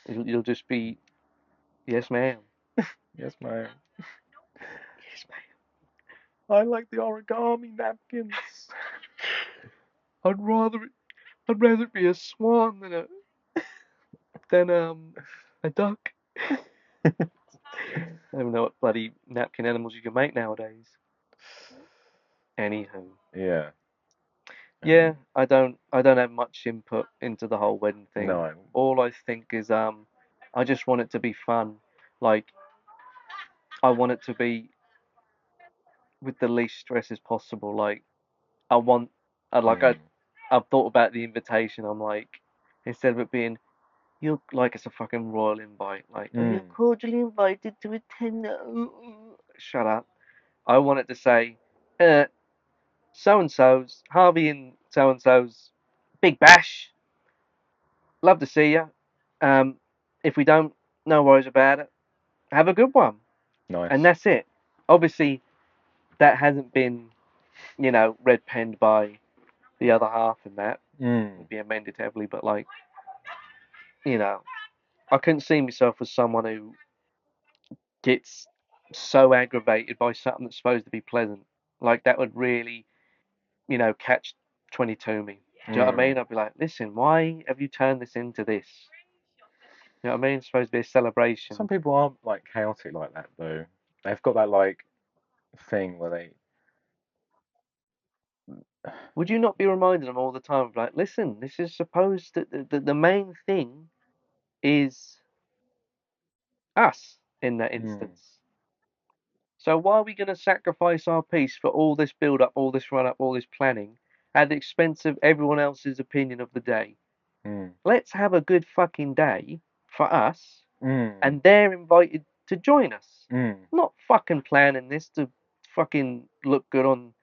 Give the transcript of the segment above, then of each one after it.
You'll just be, yes, ma'am. Yes, ma'am. Yes, ma'am. I like the origami napkins. I'd rather I'd rather it be a swan than a duck. I don't know what bloody napkin animals you can make nowadays. Anywho, Yeah. yeah, Um, I don't have much input into the whole wedding thing. no. All I think is I just want it to be fun. Like I want it to be with the least stress as possible. Like I want I like I Mm. I've thought about the invitation. I'm like, instead of it being you're like it's a fucking royal invite, like oh you're Mm. cordially invited to attend. Shut up. I want it to say, uh, so and so's Harvey and so's big bash. Love to see you. If we don't, no worries about it. Have a good one, and Nice. that's it. Obviously, that hasn't been red penned by the other half, and that Mm. would be amended heavily. But like you know, I couldn't see myself as someone who gets so aggravated by something that's supposed to be pleasant. Like that would really, catch 22 me. Do you know what I Mm. mean? I'd be like, listen, why have you turned this into this? You know what I mean? It's supposed to be a Some celebration. people are like chaotic like that though. They've got that like thing where they. Would you not be reminding them all the time of like, listen, this is supposed to, the main thing is us in that Mm. instance. So why are we going to sacrifice our peace for all this build up, all this run up, all this planning at the expense of everyone else's opinion of the day? Mm. Let's have a good fucking day for us, Mm. and they're invited to join us. Mm. Not fucking planning this to fucking look good on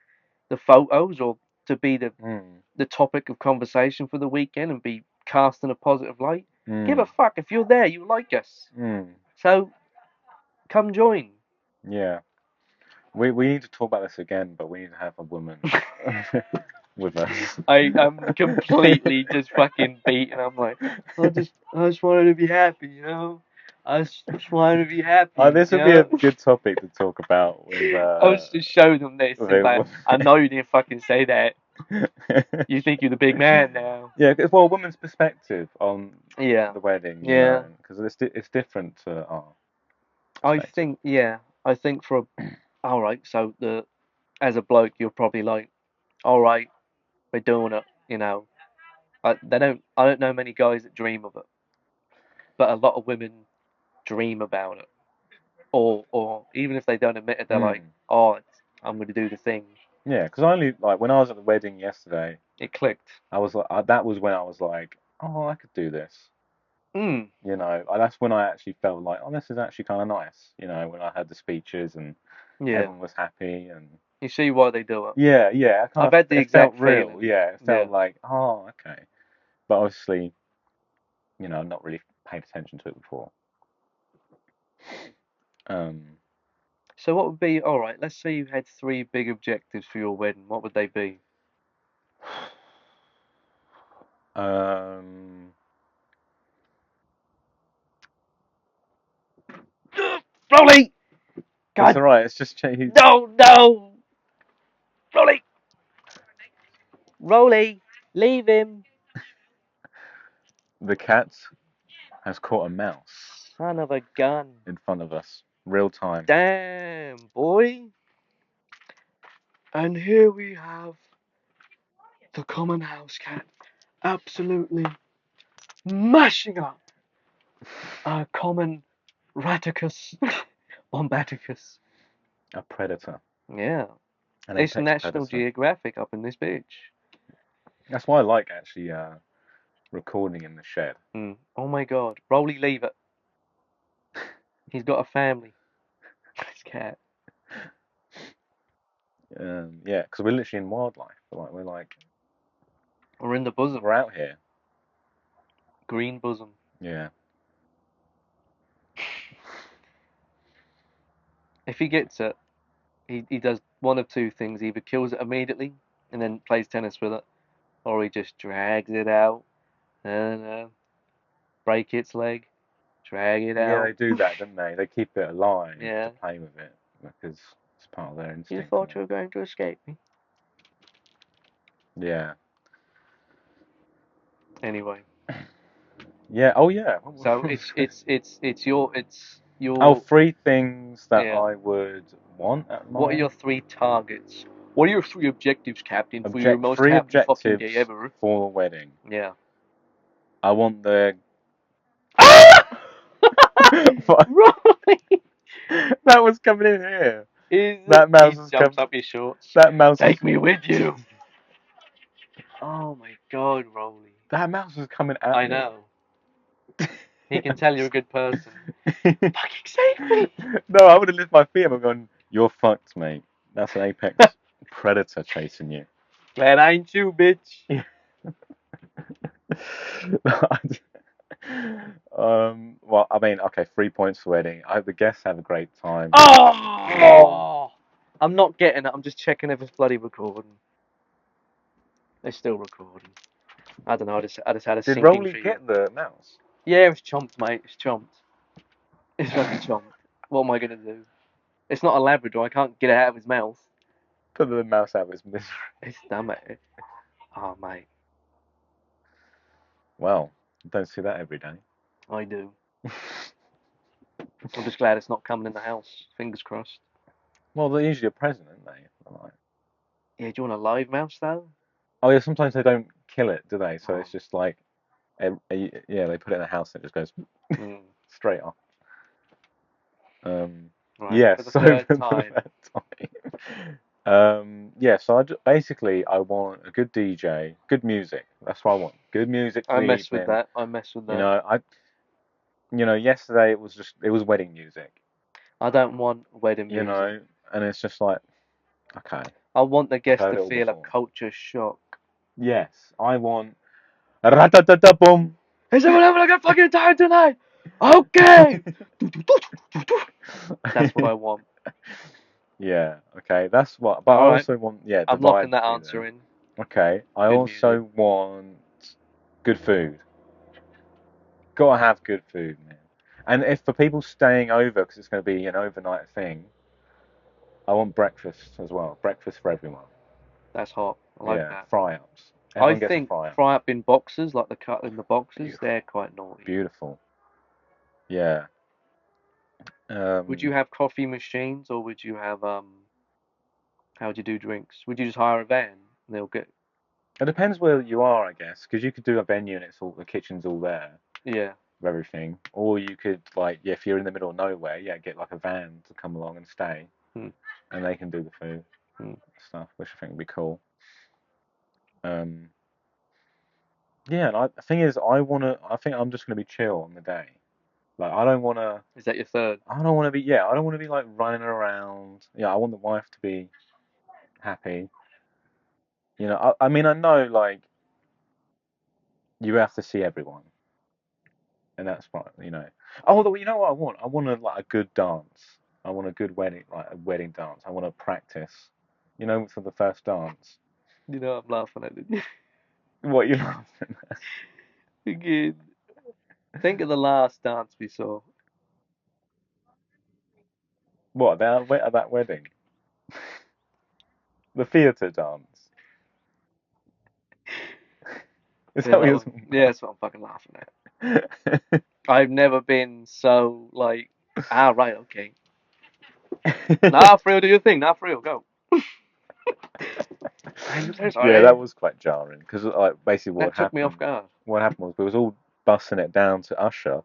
the photos or to be Mm. the topic of conversation for the weekend and be cast in a positive light. Give a Mm. fuck if you're there, you like us. Mm. So come join. Yeah. We need to talk about this again, but we need to have a woman with us. I'm completely just fucking beaten. I'm like, I just wanted to be happy. I just wanted to be Oh, happy, this would be a good topic to talk about I was just showing them this with and a like, woman. I know you didn't fucking say that. You think you're the big man now. Yeah, well, a woman's perspective on Yeah, the wedding, yeah. because it's different to our I perspective. think, yeah, I think all right. So as a bloke, you're probably like, all right, we're doing it. I don't know many guys that dream of it, but a lot of women dream about it, or even if they don't admit it, they're like, Mm. oh, I'm going to do the thing. Yeah, because I only like when I was at the wedding yesterday, It clicked. I was like, that was when I was like, oh, I could do this. Mm, That's when I actually felt like, oh, this is actually kind of nice. When I had the speeches and yeah. everyone was happy and You see why they do it. yeah, yeah, I've had the it felt exact real. feeling. Yeah, it Yeah. felt like, oh, okay. But obviously, I've not really paid attention to it before. Um, So what would be all right? Let's say you had three big objectives for your wedding. What would they be? um, Rolly! it's God, all right. It's just changed. no, no, Rolly, Rolly, leave him. The cat has caught a mouse Son of a gun. in front of us, real time. Damn, boy. And here we have the common house cat absolutely mashing up a common Raticus bombaticus. A predator, Yeah, an it's apex National predator. Geographic up in this bitch. That's why I like actually recording in the shed. Mm. Oh my god, Rolly, leave it. He's got a family. This cat. Yeah, because we're literally in wildlife. We're like We're in the bosom. we're out here. Green bosom. Yeah. If he gets it, he does one of two things. He either kills it immediately and then plays tennis with it, or he just drags it out. And break its leg, drag it Yeah, out. they do that, don't they? They keep it alive to Yeah. play with it because it's part of their You instinct, isn't thought it? you were going to escape me. Yeah. Anyway, Yeah. Oh, yeah. so it's Oh, your three things that yeah. I would want at What are my your three targets? What are your three objectives, Captain, for your object. most Three happy fucking day objectives ever? for the wedding. Yeah. I want the. Ah! What? Right. That was coming in here. Is That mouse he has jumps come. up your shorts? That mouse is. Take me with you. Oh my God, Rolly. That mouse is coming at I me. know. He can tell you're a good person. Fucking save me. No, I would have lifted my feet up and gone, "You're fucked, mate. That's an apex predator chasing you." That ain't you, bitch. Well, I mean, okay, 3 points for wedding. I hope the guests have a great time. Oh, Oh! I'm not getting it. I'm just checking if it's bloody recording. It's still recording. I don't know. I just had a did sinking Rolly feeling. get the mouse? Yeah, it's chomped, mate. It's chomped. It's fucking chomped. What am I gonna do? It's not a Labrador. I can't get it out of his mouth. Put the mouse out of his misery. It's damn it. Oh, mate. Well, don't see that every day. I do. I'm just glad it's not coming in the house. Fingers crossed. Well, they're usually a present, aren't they? Like, Yeah, do you want a live mouse though? oh yeah, sometimes they don't kill it, do they? So Oh, it's just like, yeah, they put it in the house and it just goes mm, straight off. Um, right. yeah, For the so third for time, that time. Yeah, so basically I want a good DJ, good music. That's what I want. Good music for I the mess with evening. that. I mess with You that. know, yesterday it was wedding music. I don't want wedding You music. know, and it's just like, okay, I want the I've guest heard to it all feel a before. culture shock. Yes, I want Ratatata-boom. Is everyone having a good fucking time tonight? Okay. That's what I want. Yeah, okay, that's what. But I All right. also want, yeah, the I'm locking vibe to that be answer there. in. Okay, I Good music. also want good food. Gotta have good food, man. And if for people staying over, because it's going to be an overnight thing, I want breakfast as well. Breakfast for everyone. That's hot. I like Yeah, that. fry ups. I Everyone gets a think fry up. fry up in boxes, like the cut in the boxes, Beautiful, they're quite naughty. beautiful. Yeah. Would you Um, have coffee machines or would you have how would you do drinks? Would you just hire a van and they'll get it depends where you are, I guess, because you could do a venue and it's all the kitchen's all there yeah. of everything, or you could like, yeah, if you're in the middle of nowhere, yeah, get like a van to come along and stay, Hmm. and they can do the food Hmm. stuff, which I think would be cool. Um, yeah, and the thing is, I think I'm just gonna be chill on the day. Like, I don't wanna. Is that your third? I don't want to be. Yeah, I don't want to be like running around. Yeah, I want the wife to be happy. You know, I mean, I know like you have to see everyone, and that's what you know. Oh, although you know what I want? I want like a good dance. I want a good wedding, like a wedding dance. I want to practice. You know, for the first dance. You know I'm laughing at it. What you laughing at? Again. Think of the last dance we saw. What at that wedding? The theatre dance. Is Yeah, that what that you're one. talking Yeah, that's what I'm fucking laughing about? at. I've never been so like right, okay. Nah, for real, do your thing. Nah, for real, go. I'm so Yeah, that sorry. was quite jarring because like basically That took me off guard. what happened was we was all bussing it down to Usher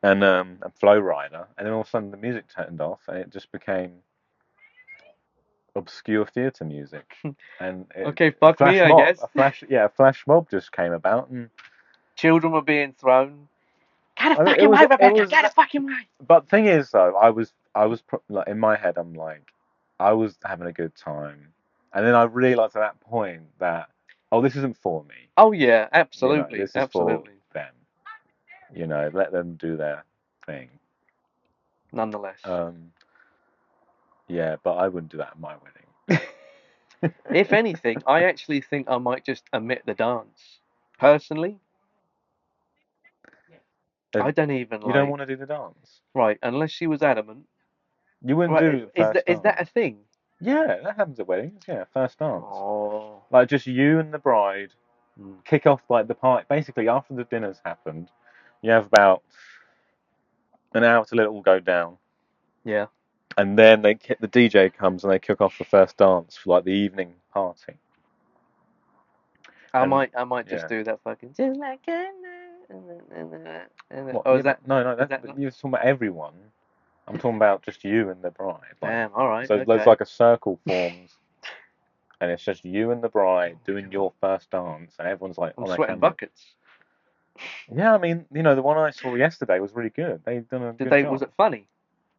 and Flow Rider, and then all of a sudden the music turned off and it just became obscure theatre music, and Okay, a fuck me, I guess. a flash mob just came about, and Children were being thrown. Get a it fucking was way, it Rebecca. was. Get a fucking way. But thing is though, like in my head, I'm like, I was having a good time, and then I realised at that point that, oh, this isn't for me. Oh yeah, You know, absolutely, this is for absolutely. them. You know, let them do their thing. Nonetheless, Um, yeah, but I wouldn't do that at my wedding. if anything, I actually think I might just omit the dance. Personally, Uh, I don't even You don't like. want to do the dance. Right, unless she was adamant. You wouldn't Right, do the first is that a dance. thing? Yeah, that happens at weddings. Yeah, first dance. Oh, Like just you and the bride mm, kick off like the party. Basically, after the dinner's happened, you have about an hour to let it all go down, yeah. and then the DJ comes and they kick off the first dance for like the evening party. And I might just yeah, do that fucking just like I know, what? oh, Yeah, but no, no, is that's that not? you're talking about everyone. I'm talking about just you and the bride. Like, Damn, all right, so there's okay. like a circle forms, and it's just you and the bride doing your first dance, and everyone's like I'm on their sweating camera. buckets. Yeah, I mean, the one I saw yesterday was really good. They've done a Did good they? Was job. it funny?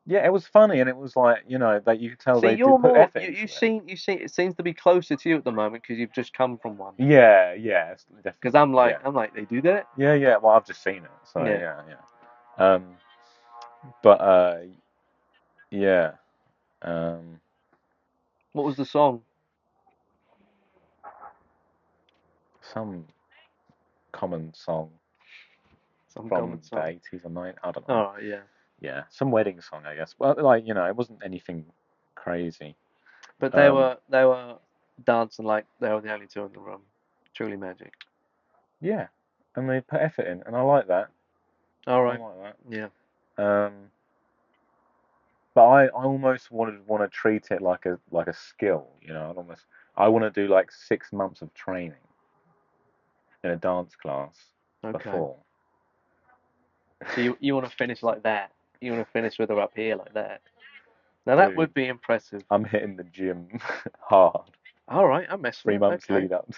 Yeah, it was funny, and it was like, that you could tell See, they you're did put more effort into it. you see. It seems to be closer to you at the moment because you've just come from one. Yeah, yeah, Because definitely. Yeah, I'm like, they do that? yeah, yeah. Well, I've just seen it, so Yeah. yeah, yeah. But yeah, um, What was the song? some common song Some common from the song. 80s or 90s. I don't know. Oh yeah. Yeah, some wedding song, I guess. Well, like it wasn't anything crazy. But Um, they were dancing like they were the only two in the room. Truly magic. yeah, and they put effort in, and I like that. All I right. like Yeah. that. But I almost want to treat it like a skill, I want to do like 6 months of training in a dance class Okay. before. So you want to finish like that? You want to finish with her up here like that? Now that Dude, would be impressive. I'm hitting the gym hard. All right, I mess with Three it. months Okay. lead up.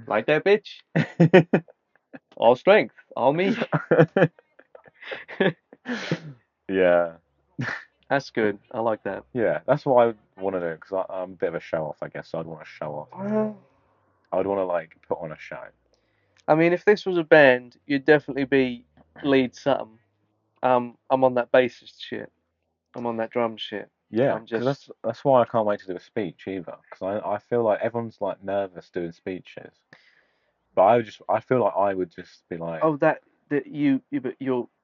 Like that, bitch. All strength, all me. Yeah, That's good. I like that. yeah, that's what I would want to do because I'm a bit of a show off, I guess. So I'd want to show off. Well, I'd want to like put on a show. I mean, if this was a band, you'd definitely be lead something. I'm on that bassist shit. I'm on that drum shit. Yeah, I'm because just, that's why I can't wait to do a speech either. Because I feel like everyone's like nervous doing speeches, but I feel like I would just be like, oh, that but you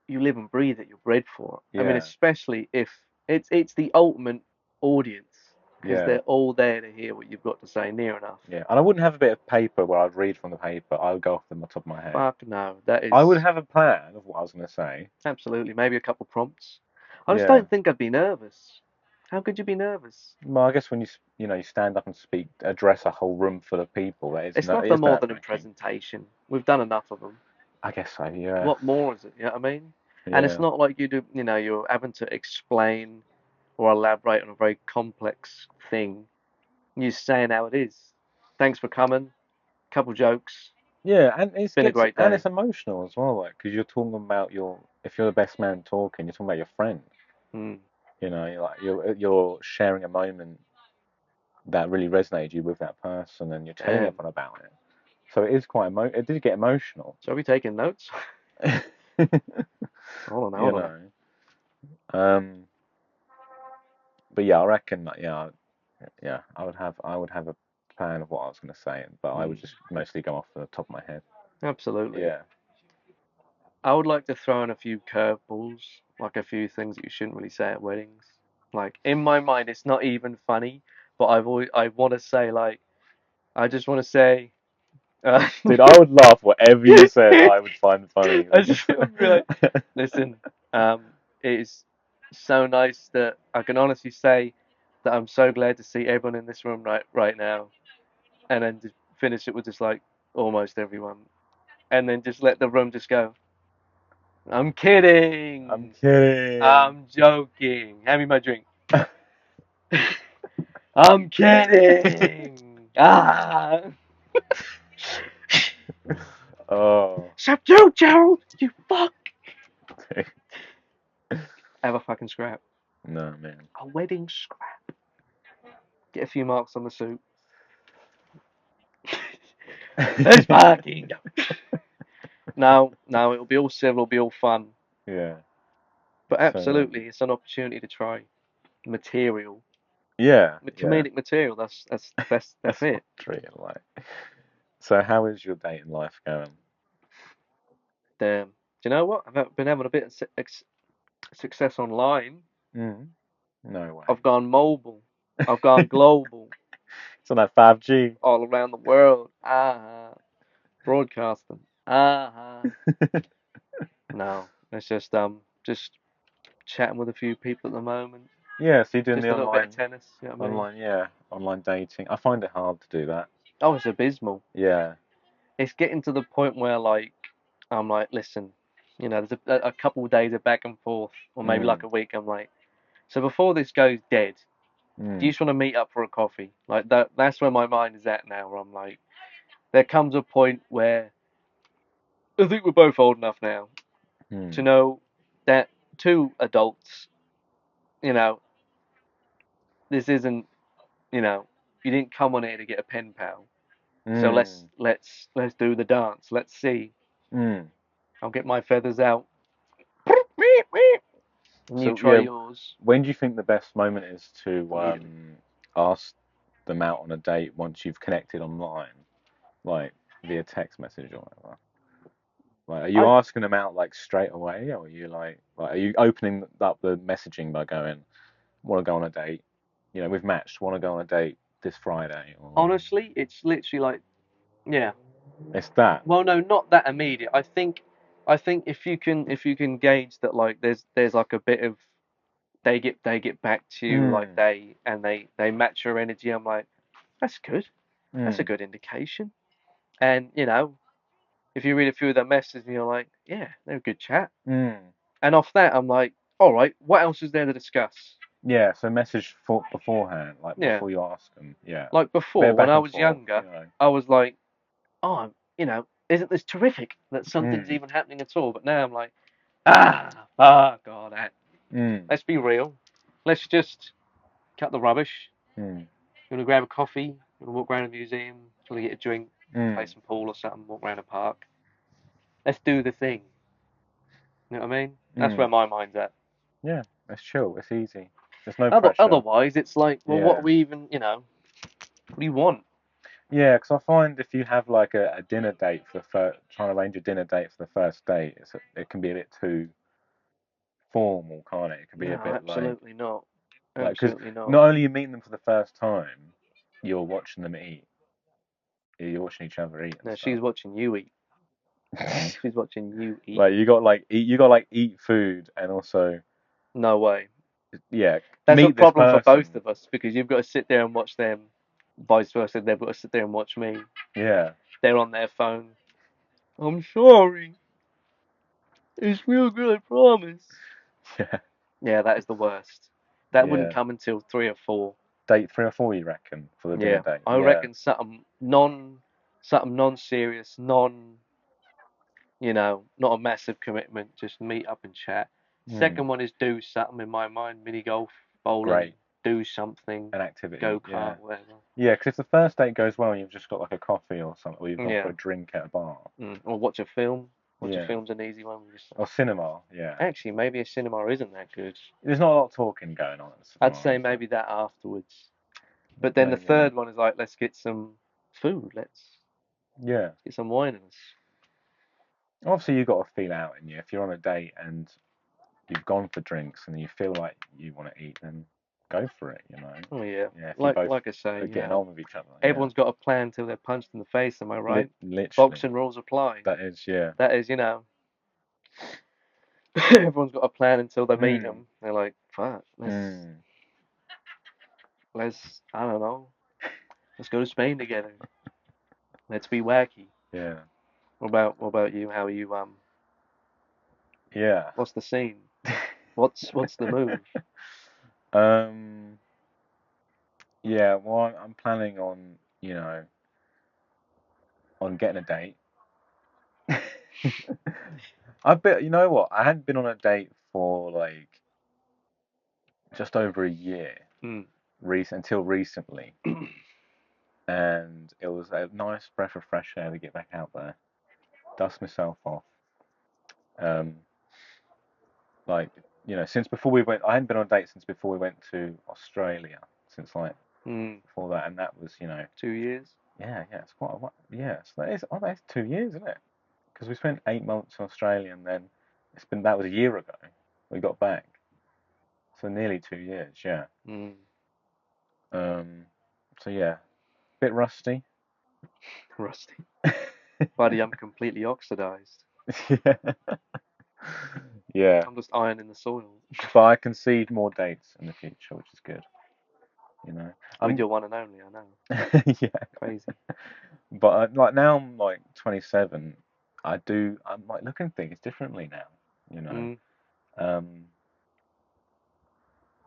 live and breathe it. You're bred for it. I mean, yeah, especially if it's the ultimate audience because yeah, they're all there to hear what you've got to say near enough. yeah. And I wouldn't have a bit of paper where I'd read from the paper. I would go off the top of my head. Fuck no, that I would is have a plan of what I was going to say. absolutely maybe a couple prompts. I just Yeah. don't think I'd be nervous. How could you be nervous? Well, I guess when you stand up and speak, address a whole room full of people, It's it nothing is more nerve than a wracking. presentation. We've done enough of them. I guess so. Yeah. What more is it? You know what I mean? And it's Yeah. not like you do, you're having to explain or elaborate on a very complex thing. You're saying how it is. Thanks for coming. Couple jokes. Yeah, and Been a great day. it's emotional as well, like because you're talking about if you're the best man talking, you're talking about your friend. Hmm. You're sharing a moment that really resonated you with that person, and you're telling Damn. everyone about it. So it is it did get emotional. So are we taking notes? Hold on, you hold on. know. Um, but yeah, I reckon that yeah, I would have a plan of what I was going to say, but I Hmm. would just mostly go off the top of my head. Absolutely. Yeah, I would like to throw in a few curveballs, like a few things that you shouldn't really say at weddings. Like in my mind, it's not even funny, but I want to say like I just want to say. dude, I would laugh whatever you said. I would find funny. I just would be like, listen, it is so nice that I can honestly say that I'm so glad to see everyone in this room right now, and then just finish it with just like almost everyone, and then just let the room just go. I'm I'm kidding. kidding. I'm joking. Hand me my drink. I'm kidding. Ah. Oh, Subdue, Gerald. You fuck. Have a fucking scrap. no, man. A wedding scrap. Get a few marks on the suit. Let's fucking go. No, it'll be all civil, it'll be all fun. Yeah. But So, absolutely, it's an opportunity to try material, yeah, the yeah. comedic material. That's That's what it. I'm treating like. So how is your dating life going? Damn. Do you know what? I've been having a bit of success online. Mm, no way. I've gone mobile. I've gone global, It's on that 5G. all around the world. Broadcasting. No, it's just chatting with a few people at the moment. Yeah, so you're doing Just the a little bit of online, tennis. You know what I mean? yeah, online dating. I find it hard to do that. Oh, it's abysmal. Yeah. It's getting to the point where like I'm like, listen, there's a couple of days of back and forth, or maybe like Mm, a week. I'm like, so before this goes dead, do you mm, just want to meet up for a coffee? Like that's where my mind is at now. Where I'm like, there comes a point where I think we're both old enough now to mm, know that two adults, you know, this isn't, you know, you didn't come on here to get a pen pal. So let's mm, let's let's do the dance. Let's see. mm. I'll get my feathers out. And you So try yeah, yours. when do you think the best moment is to Immediately. ask them out on a date once you've connected online, like via text message or whatever? Like, are you I asking them out like straight away, or are you like are you opening up the messaging by going, "Want to go on a date? You know, we've matched. Want to go on a date this Friday?" Or honestly, it's literally like, yeah. it's that. Well, no, not that immediate. I think if you can gauge that like there's like a bit of they get back to you like Mm, they match your energy. I'm like, that's good. That's a mm, good indication. And if you read a few of their messages and you're like, yeah, they're a good chat. mm. And off that, I'm like, all right, what else is there to discuss? Yeah, so message beforehand, like Yeah, before you ask them. Yeah, like bit before of when back I and was forth, younger, I was like, oh, isn't this terrific that something's Mm, even happening at all? But now I'm like, fuck all that. mm, Let's be real. Let's just cut the rubbish. mm, You want to grab a coffee? You want to walk around a museum? You want to get a drink? Play mm, some pool or something? Walk around a park? Let's do the thing. You know what I mean? That's where mm. my mind's at. Yeah, it's chill. It's easy. There's no pressure. Otherwise, it's like, well, what are Yeah. we even? What do you want? Yeah, because I find if you have like a dinner date for the first, trying to arrange a dinner date for the first date, it can be a bit too formal, can't it? It can be No, a bit absolutely not. because Absolutely not. not only you meet them for the first time, you're watching them eat. You're watching each other eat and No, stuff. she's watching you eat. She's watching you eat. Like you got like eat food and also No way. yeah That's a meet this problem for both person. of us because you've got to sit there and watch them. Vice versa, they've got to sit there and watch me. Yeah. They're on their phone. I'm sorry. It's real good, I promise. Yeah. Yeah, that is the worst. That wouldn't Yeah. come until 3 or 4. Date 3 or 4, you reckon, for the dinner Yeah, date? I Yeah. reckon something non-serious, not a massive commitment. Just meet up and chat. Hmm. Second one is do something in my mind, mini golf, bowling, Great. do something, An go activity. Yeah. kart, whatever. Yeah, because if the first date goes well and you've just got like a coffee or something, or you've gone for Yeah, a drink at a bar. or watch a film. Watch a Yeah. film's an easy one. Or cinema. Yeah. Actually, maybe a cinema isn't that good. There's not a lot of talking going on at the I'd cinema, say is there? maybe that afterwards. But then the Maybe. Yeah. third one is like, let's get some food. Let's Yeah. get some wine in us. Obviously, you've got to feel out in you. If you're on a date and you've gone for drinks and you feel like you want to eat, then go for it, you know. Oh yeah, Yeah, if you like both like I say, are getting on with each other, yeah. everyone's got a plan till they're punched in the face. Am I right? Literally, Boxing rules apply. that is, yeah. That is, everyone's got a plan until they meet Mm, them. They're like, fuck, mm, let's I don't know, let's go to Spain together. Let's be wacky. yeah, What about you? How are you? yeah. What's the scene? What's the move? um, yeah. Well, I'm planning on, on getting a date. You know what? I hadn't been on a date for like just over a year, Hmm. until recently, and it was a nice breath of fresh air to get back out there, dust myself off. Um, like since before we went, I hadn't been on a date since before we went to Australia, since like Hmm. before that, and that was 2 years. yeah, it's quite a while. Yeah, so that is, oh, that's 2 years, isn't it? Because we spent 8 months in Australia, and then that was a year ago. We got back, so nearly 2 years. Yeah. Mm, Um. So yeah, bit rusty. rusty. Buddy, I'm completely oxidized. Yeah. Yeah. I'm just ironing the soil. But I concede more dates in the future, which is good. You know. With I'm. your one and only, I know. Yeah. Crazy. But like now I'm like 27. I'm like looking at things differently now. You know. Mm, Um.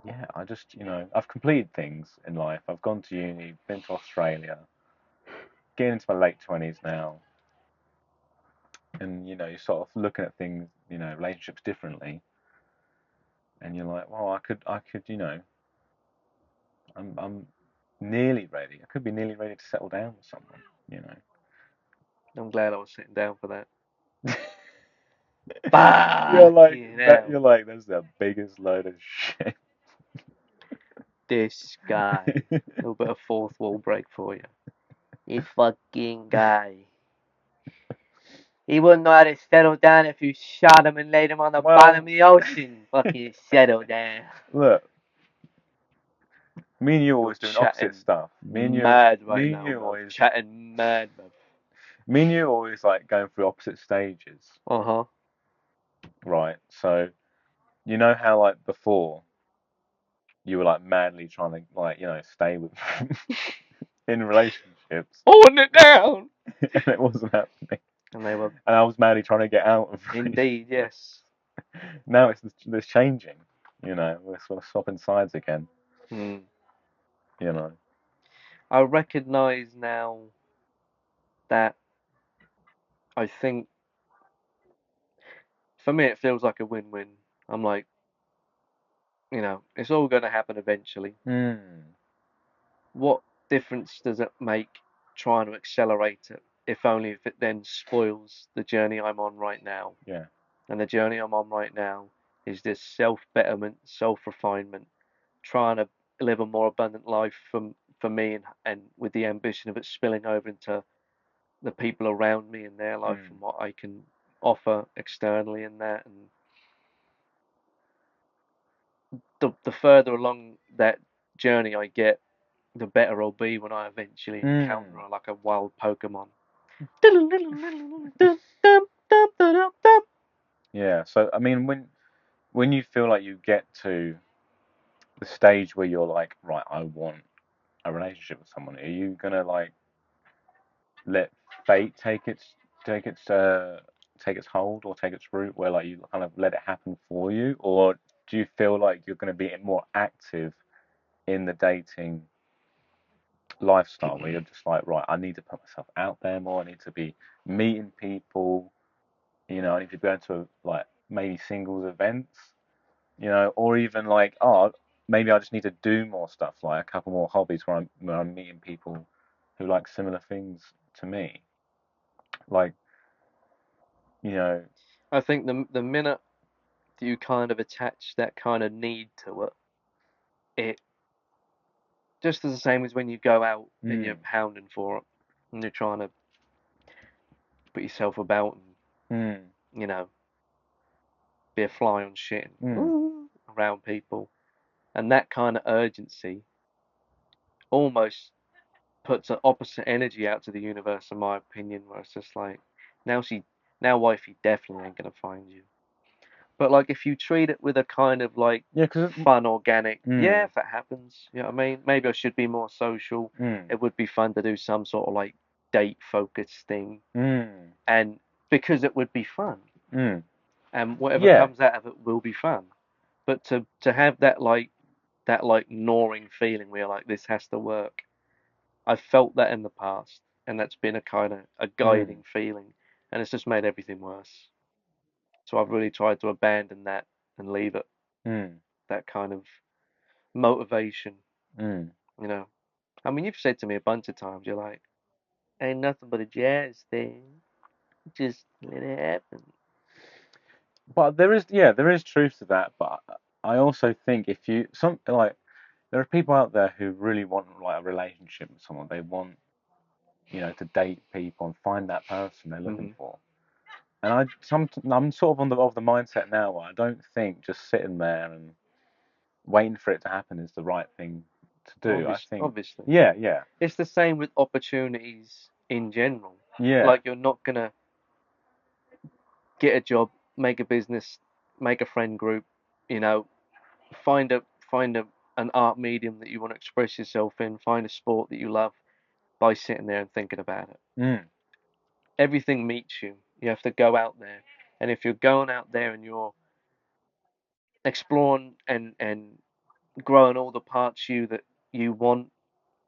Yeah. I just I've completed things in life. I've gone to uni, been to Australia, getting into my late 20s now, and you're sort of looking at things, relationships differently, and you're like, well, I could, I'm nearly ready. I could be nearly ready to settle down with someone, you I'm glad I was sitting down for that. know. You're like Fucking that. hell. You're like that's the biggest load of shit. This guy. A little bit of fourth wall break for you. This fucking guy. He wouldn't know how to settle down if you shot him and laid him on the bottom of Well, the ocean. Fucking settle down. look, me and you You're always doing opposite chatting stuff. mad right now, bruv. Always, Chatting mad, bruv. me and you always like going through opposite stages, Uh huh. right? So you know how like before you were like madly trying to like stay with in relationships, Holding it down. and it wasn't happening. And they were And I was madly trying to get out of indeed, relationships. yes. Now it's changing. We're sort of swapping sides again. Hmm. You know. I recognise now that I think for me it feels like a win-win. I'm like, it's all going to happen eventually. Mm. What difference does it make trying to accelerate it, if only if it then spoils the journey I'm on right now? Yeah. And the journey I'm on right now is this self betterment, self refinement, trying to live a more abundant life for me and with the ambition of it spilling over into the people around me in their life Mm. and what I can offer externally in that. And the further along that journey I get, the better I'll be when I eventually encounter Mm. like a wild Pokemon. Yeah. So I mean, when you feel like you get to the stage where you're like, right, I want a relationship with someone, are you gonna like let fate take its hold or take its route, where like you kind of let it happen for you, or do you feel like you're going to be more active in the dating lifestyle, where you're just like, right, I need to put myself out there more, I need to be meeting people, I need to go to like maybe singles events, or even like, oh, maybe I just need to do more stuff, like a couple more hobbies where I'm meeting people who like similar things to me, like, you know, I think the minute you kind of attach that kind of need to it, it just as the same as when you go out and you're mm, pounding for it and you're trying to put yourself about and mm, you know be a fly on shit and mm, around people, and that kind of urgency almost puts an opposite energy out to the universe, in my opinion, where it's just like now she now wifey definitely ain't gonna find you. But like if you treat it with a kind of like yeah, because fun, organic, yeah, mm, if that happens, you know what I mean? Maybe I should be more social. mm, It would be fun to do some sort of like date focused thing. mm, And because it would be fun. mm, And whatever yeah, comes out of it will be fun. But to have that like gnawing feeling where you're like this has to work. I've felt that in the past and that's been a kind of a mm, guiding feeling and it's just made everything worse. So I've really tried to abandon that and leave it mm, that kind of motivation, mm. you know. I mean, you've said to me a bunch of times, you're like, ain't nothing but a jazz thing. Just let it happen. But there is truth to that. But I also think if you some like there are people out there who really want like a relationship with someone. They want to date people and find that person they're looking Hmm. for. And I'm sort of of the mindset now where I don't think just sitting there and waiting for it to happen is the right thing to do. I think, Obviously, yeah, yeah, it's the same with opportunities in general. yeah, Like you're not gonna get a job, make a business, make a friend group, you know, find a find a an art medium that you want to express yourself in, find a sport that you love by sitting there and thinking about it. mm, Everything meets you. You have to go out there. And if you're going out there and you're exploring and growing all the parts you that you want,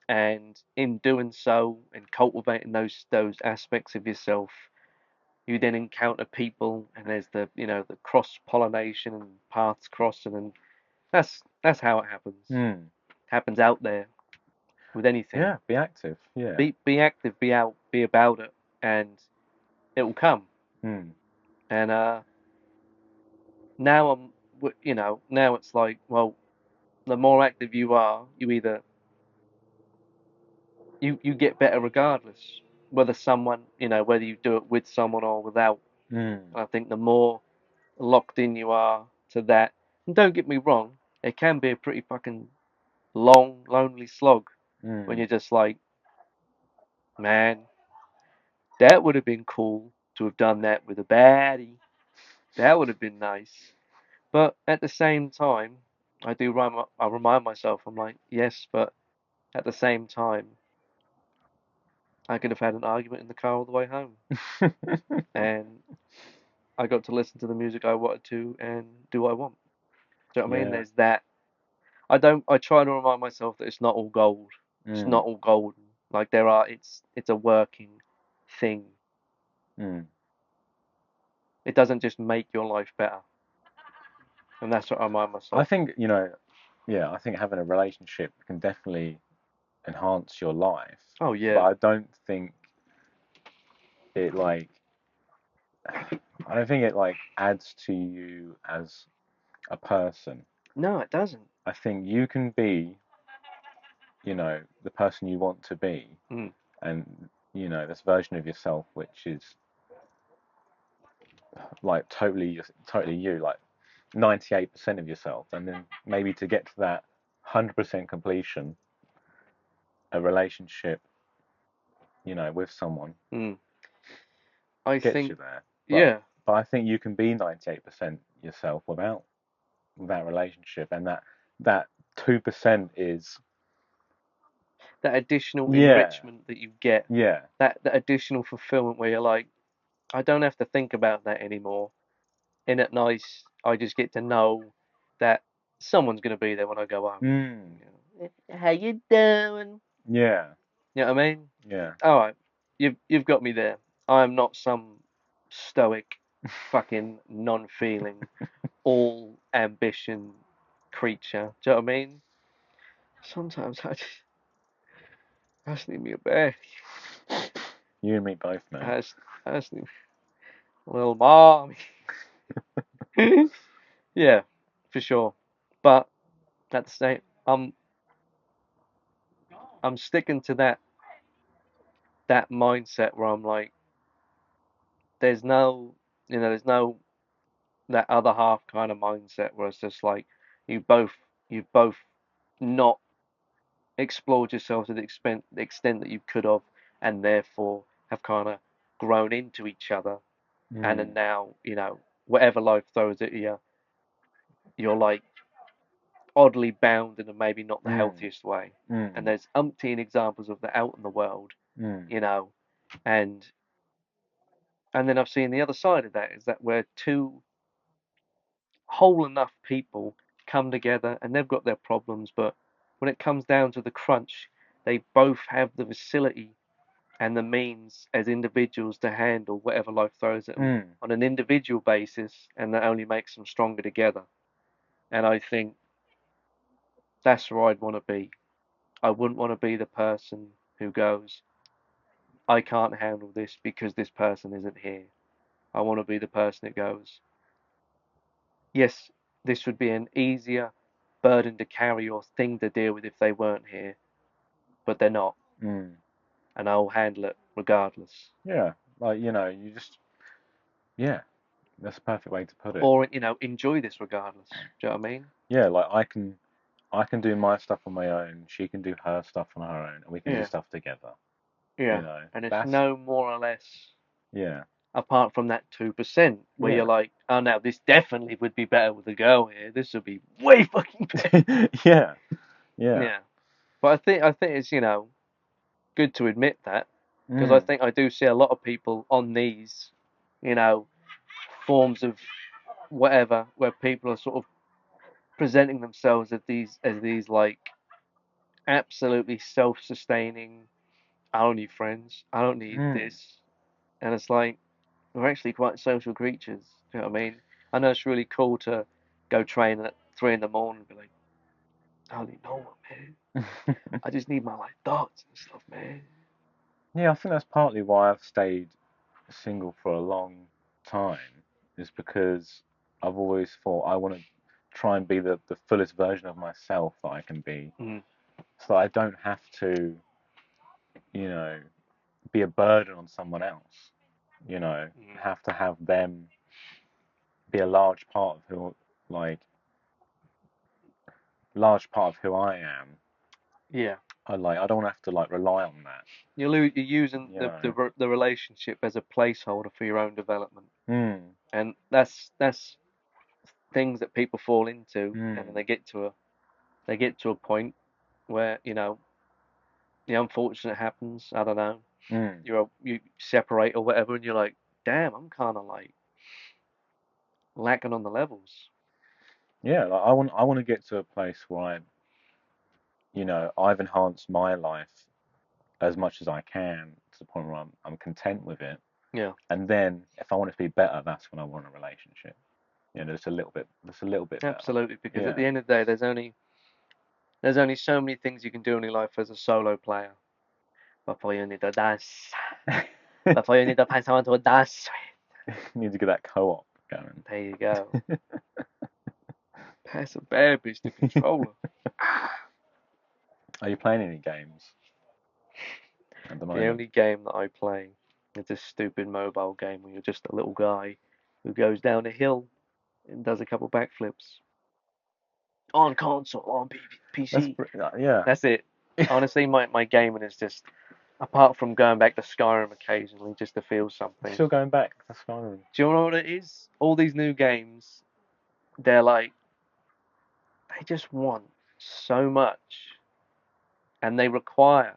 and in doing so and cultivating those aspects of yourself, you then encounter people, and there's the cross pollination and paths crossing, and that's how it happens. mm, Happens out there with anything. yeah. Be active. Yeah. Be active, be out, be about it, and it will come. Mm, And now now it's like, well, the more active you are, you get better regardless, whether you do it with someone or without. mm, I think the more locked in you are to that, and don't get me wrong, it can be a pretty fucking long, lonely slog when mm. you're just like, man, that would have been cool to have done that with a baddie. That would have been nice. But at the same time, I remind myself, I'm like, yes, but at the same time, I could have had an argument in the car all the way home, and I got to listen to the music I wanted to and do what I want. Do you know what I mean? Yeah. There's that. I try to remind myself that it's not all gold. It's Mm, not all golden. Like it's a working thing. mm. It doesn't just make your life better, and that's what I remind I myself. think, yeah, I think having a relationship can definitely enhance your life, Oh but yeah, I don't think it like I don't think it like adds to you as a person. no, it doesn't. I think you can be, the person you want to be, Mm, and this version of yourself which is like totally you, like 98% of yourself, and then maybe to get to that 100% completion, a relationship, with someone mm. I gets think, you there. But yeah, but I think you can be 98% yourself without relationship, and that 2% is, that additional yeah, enrichment that you get, yeah, that additional fulfillment where you're like, I don't have to think about that anymore. Isn't it nice? I just get to know that someone's gonna be there when I go home. mm, How you doing? yeah, You know what I mean? yeah. All right, you've got me there. I am not some stoic, fucking non-feeling, all ambition creature. Do you know what I mean? Sometimes I just need me a bear. You and me both, mate. I just need a little mommy. Yeah, for sure. But at the same, I'm sticking to that mindset where I'm like, there's no, there's no that other half kind of mindset where it's just like you both you've both not explored yourself to the extent that you could have, and therefore have kind of grown into each other, and then Mm, now whatever life throws at you, you're like oddly bound in a maybe not the mm, healthiest way. And mm, there's umpteen examples of that out in the world, mm, you know, and then I've seen the other side of that is that where two whole enough people come together and they've got their problems, but when it comes down to the crunch, they both have the facility and the means as individuals to handle whatever life throws at them mm, on an individual basis, and that only makes them stronger together. And I think that's where I'd want to be. I wouldn't want to be the person who goes, I can't handle this because this person isn't here. I want to be the person that goes, yes, this would be an easier burden to carry or thing to deal with if they weren't here, but they're not. mm. and I'll handle it regardless. Yeah, like you just yeah, that's a perfect way to put it. Or enjoy this regardless. Do you know what I mean? Yeah, like I can do my stuff on my own. She can do her stuff on her own, and we can do Yeah, stuff together. yeah. And it's That's no more or less yeah, apart from that 2% where you're yeah, like, oh no, this definitely would be better with a girl here. This would be way fucking better. yeah, yeah. Yeah. But I think it's good to admit that because I Mm, think I do see a lot of people on these you know forms of whatever where people are sort of presenting themselves as these like absolutely self-sustaining. I don't need friends. I don't need mm, this. And it's like we're actually quite social creatures. Do you know what I mean? I know it's really cool to go train at 3 in the morning and be like, I don't need no one, man. I just need my like thoughts and stuff, man. yeah. I think that's partly why I've stayed single for a long time, is because I've always thought I want to try and be the fullest version of myself that I can be, Mm, so that I don't have to, you know, be a burden on someone else. mm. Have to have them be a like, large part of who I am. Yeah, I don't have to like rely on that. you're using You the, know. the the relationship as a placeholder for your own development, Mm, and that's things that people fall into, and then mm, they get to a point where the unfortunate happens. I don't know. mm. You separate or whatever, and you're like, damn, I'm kind of like lacking on the levels. Yeah, like I want to get to a place where I've enhanced my life as much as I can to the point where I'm content with it. Yeah, And then if I want it to be better, that's when I want a relationship. That's a little bit better. absolutely. Because at Yeah. the end of the day, there's only so many things you can do in your life as a solo player before you need to dance. Before you need to find someone to dance Need to get that co-op going. with. There you go. Pass a bad bitch the controller. Are you playing any games at the The moment? only game that I play is this stupid mobile game where you're just a little guy who goes down a hill and does a couple backflips on console on PC. Yeah. That's it. Honestly, my gaming is just apart from going back to Skyrim occasionally just to feel You're something. still going back to Skyrim. Do you know what it is? All these new games, they're like they just want so much and they require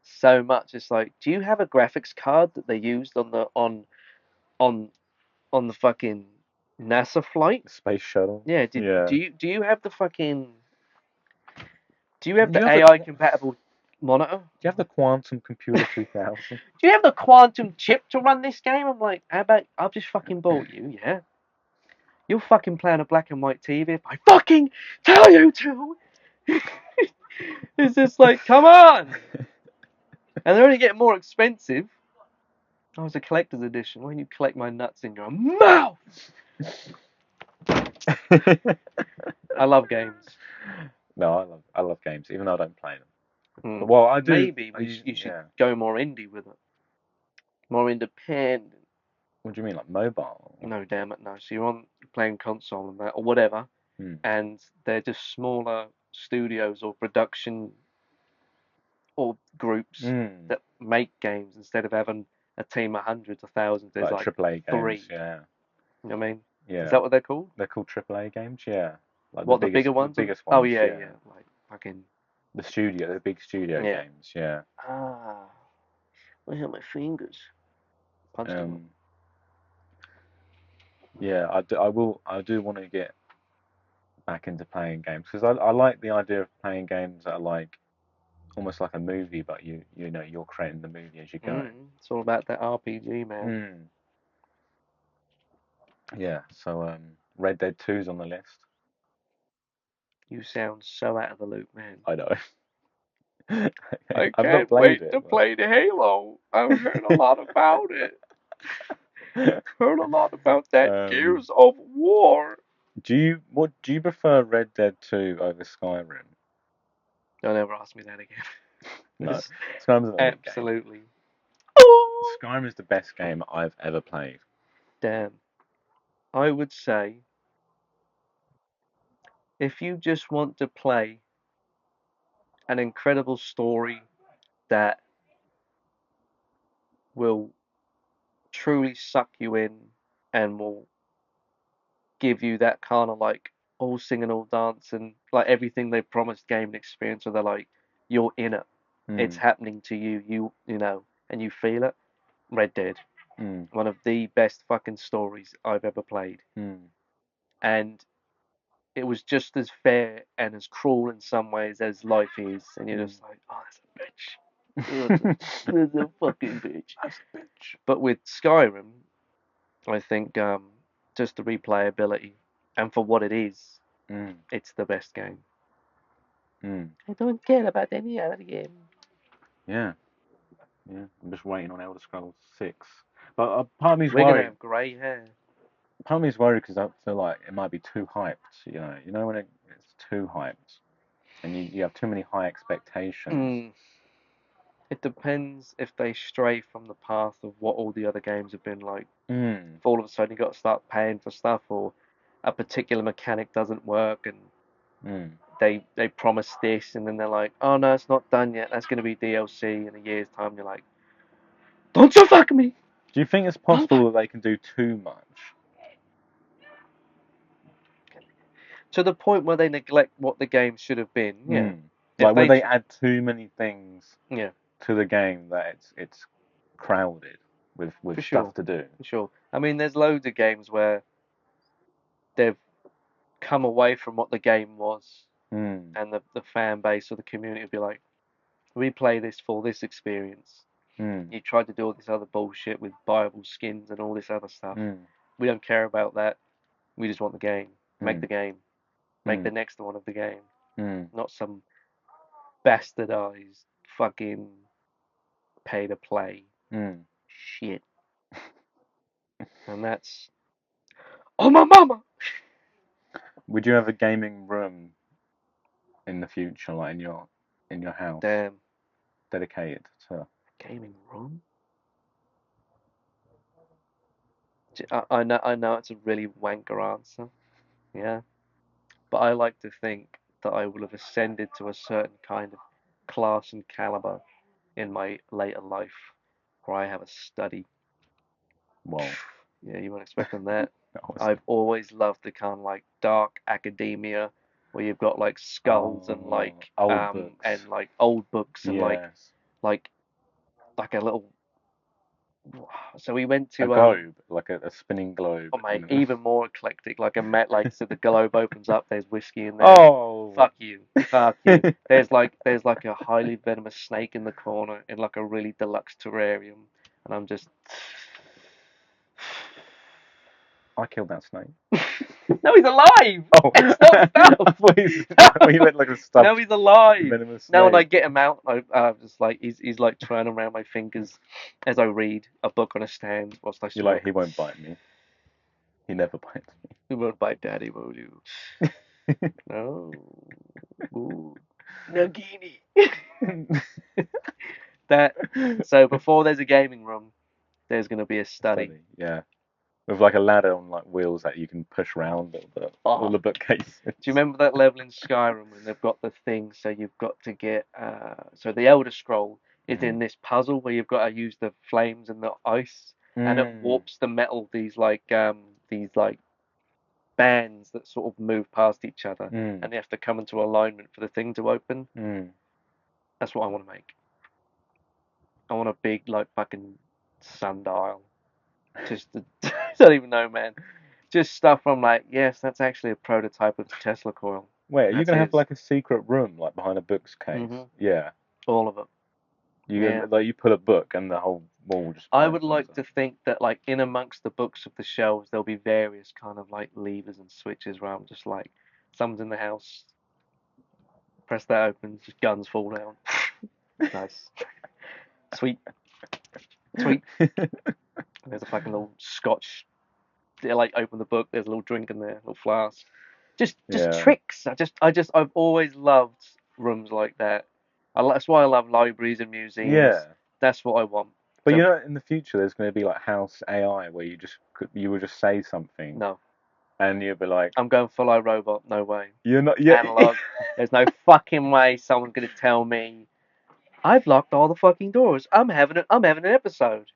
so much. It's like, do you have a graphics card that they used on on the fucking NASA flight? The space shuttle. Yeah. Did Yeah. do you have the fucking do you have Do you the have the AI compatible monitor? quantum computer 3000? Do you have the quantum chip to run this game? I'm like, how about I've just fucking bought you, yeah? You'll fucking play on a black and white TV if I fucking tell you to. It's just like, come on! And they're only getting more expensive. Oh, it's a collector's edition. Why don't you collect my nuts in your mouth? I love games. No, I love games, even though I don't play them. Hmm. But, well, I do. Maybe I you should yeah. go more indie with it. More independent. What do you mean, like mobile? No, damn it, no. So you're playing console and that, or whatever, Hmm. and they're just smaller studios or production or groups Hmm. that make games instead of having a team of hundreds of thousands. There's Like like AAA games. three. Yeah. You know what I mean? Is Yeah. that what they're called? They're called AAA games. Yeah. Like the What, the biggest, bigger the ones? biggest Oh ones. yeah, Yeah. yeah. Like fucking The big studio yeah. games. Yeah. Ah, I hit my fingers. Punch them up. Um. Yeah. I do want to get back into playing games because I like the idea of playing games that are like almost like a movie, but you're creating the movie as you're going. It's all about that RPG, man. Mm. Yeah. So Red Dead 2's on the list. You sound so out of the loop, man. I know. I I've not can't played wait it, to play the Halo. I've heard a lot about it. but Heard a lot about that um, Gears of War. do you prefer Red Dead 2 over Skyrim? Don't ever ask me that again. No, Skyrim's an epic game. Absolutely. Skyrim is the best game I've ever played. Damn. I would say if you just want to play an incredible story that will truly suck you in and will give you that kind of like all singing, all dancing, like everything they promised game experience, where they're like, you're in it, it's Mm, happening to you, you know, and you feel it. Red Dead, mm, one of the best fucking stories I've ever played, mm, and it was just as fair and as cruel in some ways as life is, and you're mm. just like, oh, that's a bitch. Oh, that's a fucking bitch. That's a bitch. But with Skyrim, I think just the replayability and for what it is, Mm, it's the best game. mm. I don't care about any other game. Yeah, yeah. I'm just waiting on Elder Scrolls 6. But part of me's We're gonna worried. have grey hair. Part of me's worried because I feel like it might be too hyped. You know when it's too hyped, and you have too many high expectations. Mm, it depends if they stray from the path of what all the other games have been like. Mm, If all of a sudden you got to start paying for stuff, or a particular mechanic doesn't work, and mm. they promise this, and then they're like, oh no, it's not done yet. That's gonna be DLC in a year's time. You're like, don't you fuck me! Do you think it's Don't fuck possible that they can do too much? to the point where they neglect what the game should have been. Yeah, Mm. if Like, will they, they add too many things yeah, to the game that it's crowded with for stuff sure, to do? for sure. I mean, there's loads of games where they've come away from what the game was, Mm, and the fan base or the community would be like, we play this for this experience. mm, You tried to do all this other bullshit with buyable skins and all this other stuff. mm, We don't care about that. We just want the game. Make the mm, game. Make the mm, next one of the game. mm, Not some bastardized fucking pay to play mm. shit. And that's, oh my mama! Would you have a gaming room in the future, like in your house, Damn. dedicated to? Gaming room? I know it's a really wanker answer. Yeah. But I like to think that I will have ascended to a certain kind of class and caliber in my later life where I have a study. Well, Yeah, you weren't expecting that. I was I've always loved the kind of like dark academia where you've got like skulls old books. and like old books and Yes, like like a little. So we went a to globe, like a spinning globe. oh mate, even more eclectic. Like a met like so the globe opens up, there's whiskey in there. Oh, Fuck you. Fuck you. There's like a highly venomous snake in the corner in like a really deluxe terrarium, and I'm just I killed that snake. no, he's alive. Oh, It's not I stuffed. thought you meant like a No, stuffed he's alive. venomous Now when I snake. get him out, I'm just like he's like twirling around my fingers as I read a book on a stand whilst I You're like, smoke. he won't bite me. He never bites You won't bite daddy, will you? me. No. Ooh. Nagini. That so before there's a gaming room, there's gonna be a study. Study, yeah, with like a ladder on like wheels that you can push around all Oh, the bookcases. do you remember that level in Skyrim when they've got the thing? So you've got to get so the Elder Scroll is in Mm. this puzzle where you've got to use the flames and the ice, and it Mm. warps the metal. These like bands that sort of move past each other, Mm. and they have to come into alignment for the thing to open. Mm. That's what I want to make. I want a big like fucking sundial. Just to, I don't even know, man. Just stuff I'm like, yes, that's actually a prototype of the Tesla coil. Wait, are you That's gonna have his. like a secret room like behind a bookcase? Hmm. Yeah, All of it. you Yeah. gonna like you put a book and the whole wall just I would opens like up. to think that like in amongst the books of the shelves there'll be various kind of like levers and switches where I'm just like someone's in the house, press that open, just guns fall down. Nice. Sweet, sweet. There's a fucking little scotch. They like open the book, there's a little drink in there, a little flask. Just Yeah. tricks. I've always loved rooms like that. That's why I love libraries and museums. Yeah. That's what I want. But So in the future, there's going to be like house AI where you would just say something no, and you'd be like, I'm going full iRobot. No way. you're not, yeah. Analog. There's no fucking way someone's gonna tell me I've locked all the fucking doors. I'm having an episode.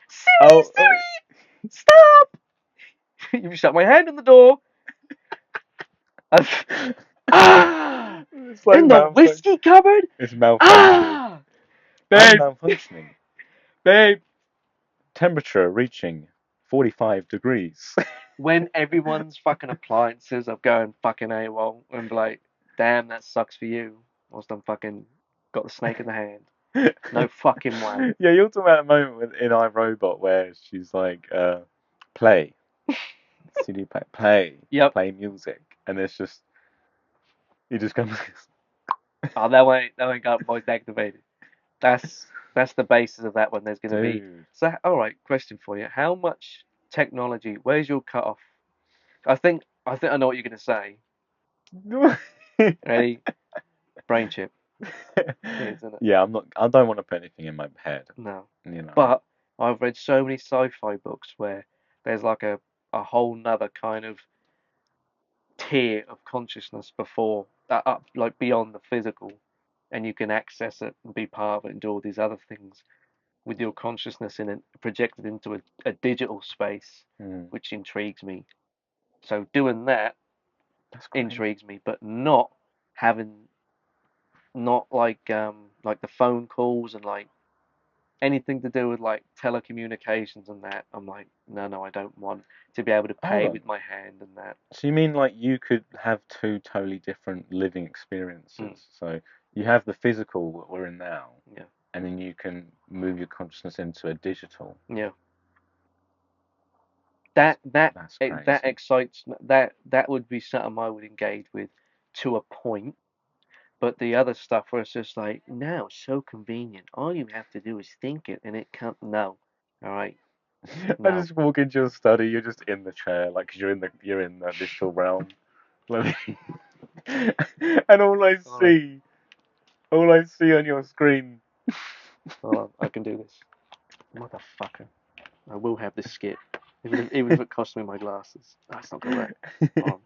Siri, Oh, Siri, stop! You shut my hand on the door. Ah! it's like In the malfunction. whiskey cupboard. It's malfunctioning. Ah! I'm Babe, malfunctioning. babe. Temperature reaching 45 degrees. When everyone's fucking appliances are going fucking AWOL and be like, damn, that sucks for you. Whilst I'm fucking got the snake in the hand. No fucking way. Yeah, you're talking about a moment in iRobot where she's like, play, CD play, Yep. play music, and it's just you just go, Oh, that ain't got voice activated. That's the basis of that one. There's gonna be dude. so. All right, question for you: how much technology? Where's your cutoff? I think I know what you're gonna say. Ready? Brain chip. Isn't it? Yeah, I'm not. I don't want to put anything in my head. No. You know. But I've read so many sci-fi books where there's like a whole nother kind of tier of consciousness before that up like beyond the physical, and you can access it and be part of it and do all these other things with your consciousness in it projected into a digital space, Mm, which intrigues me. So doing that that's crazy. intrigues me, but not having not like the phone calls and like anything to do with like telecommunications and that. I'm like, no, I don't want to be able to Hold pay on. with my hand and that. So you mean like you could have two totally different living Mm, experiences? So you have the physical that we're in now, yeah, and then you can move your consciousness into a digital. yeah. That's That that that's that crazy. excites me. That would be something I would engage with to a point. But the other stuff where it's just like, now so convenient. All you have to do is think it and it can't. No. All right. I No. just walk into your study, you're just in the chair, like 'cause you're in the digital realm, Like- and Hold on. all I see on your screen. Hold on. I can do this. Motherfucker. I will have this skit. Even if it costs me my glasses. That's not going to work. Hold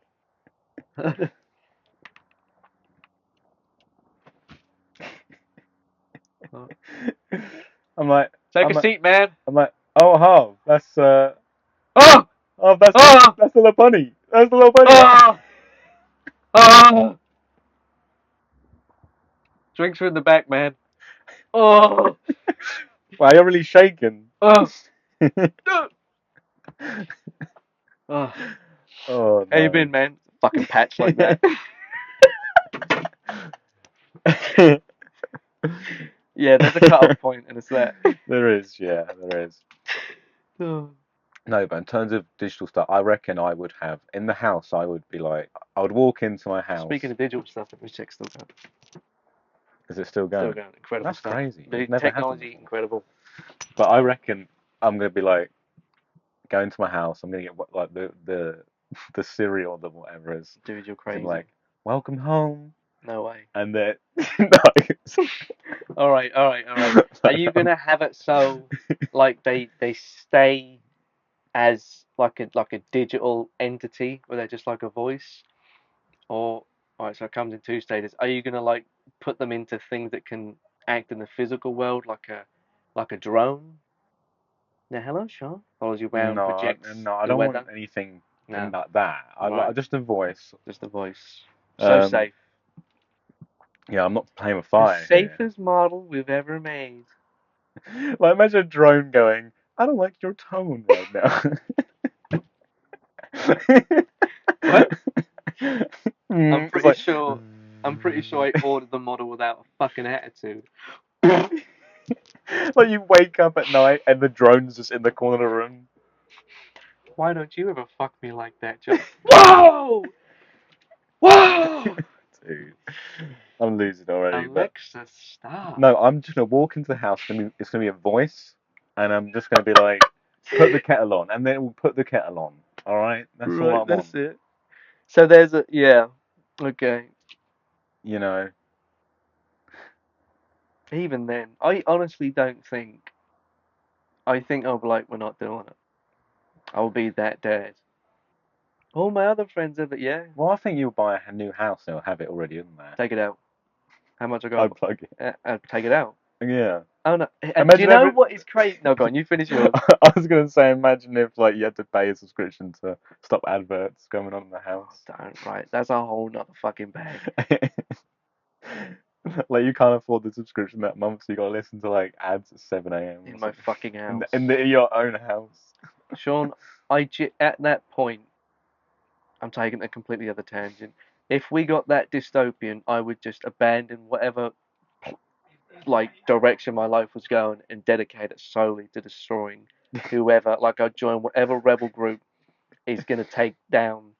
on. I'm like, Take a I'm like, seat, man. I'm like, oh, Harv, Oh! Oh! that's the little bunny. That's the little bunny. Oh! Oh! Drinks are in the back, man. Oh! Wow, you're really shaking. Oh! Oh! Oh How you no. been, man? Fucking patch like that. Yeah, there's a cut-off point, and it's that. There is, yeah, there is. Oh. No, but in terms of digital stuff, I reckon I would have in the house. I would be like, I would walk into my Speaking house. of digital stuff, let me check. Still going. Is it still Still going? going. Incredible That's stuff. crazy. The I've never had one technology, before. incredible. But I reckon I'm gonna be like, go into my house. I'm gonna get like the cereal or the whatever is. Dude, you're To be crazy. like, welcome home, No way. and then no. All right, all right, all right. Are you gonna have it so, like they stay as like a digital entity, where they're just like a voice, or all right, so it comes in two stages. Are you gonna like put them into things that can act in the physical world, like a drone? Now, hello, Sean. Follows you around, No, projects no, I the don't want weather. anything No, like that. I like right, just a voice. just a voice. So Um, safe. yeah, I'm not playing with The fire here. safest model we've ever made. Like imagine a drone going, I don't like your tone right now. What? I'm It's pretty like sure. I'm pretty sure I ordered the model without a fucking attitude. like you wake up at night and the drone's just in the corner of the room. Why don't you ever fuck me like that, Joe? Whoa! Whoa! Dude, I'm losing already. But Alexa, stop. no, I'm just gonna walk into the house. It's gonna be a voice, and I'm just gonna be like, put the kettle on, and then it will put the kettle on. All right, that's all I Right, want. that's it. So there's a yeah. Okay. You know, Even then, I honestly don't think. I think I'll be like, we're not doing it. I'll be that dad. All my other friends have it. Yeah, Well, I think you'll buy a new house and it'll have it already in there. take it out. How much I got? Unplug it. Take it out. Yeah. Oh no! Do you Imagine know every. what is crazy? No, go on. You finish yours. I was gonna say, imagine if like you had to pay a subscription to stop adverts going on in the Oh, house. don't. Right, that's a whole nother fucking bag Like you can't afford the subscription that month, so you gotta listen to like ads at 7 a.m. or in my something fucking in, house. your own house. Sean, at that point, I'm taking a completely other tangent. If we got that dystopian, I would just abandon whatever like direction my life was going and dedicate it solely to destroying whoever. Like I'd join whatever rebel group is gonna take down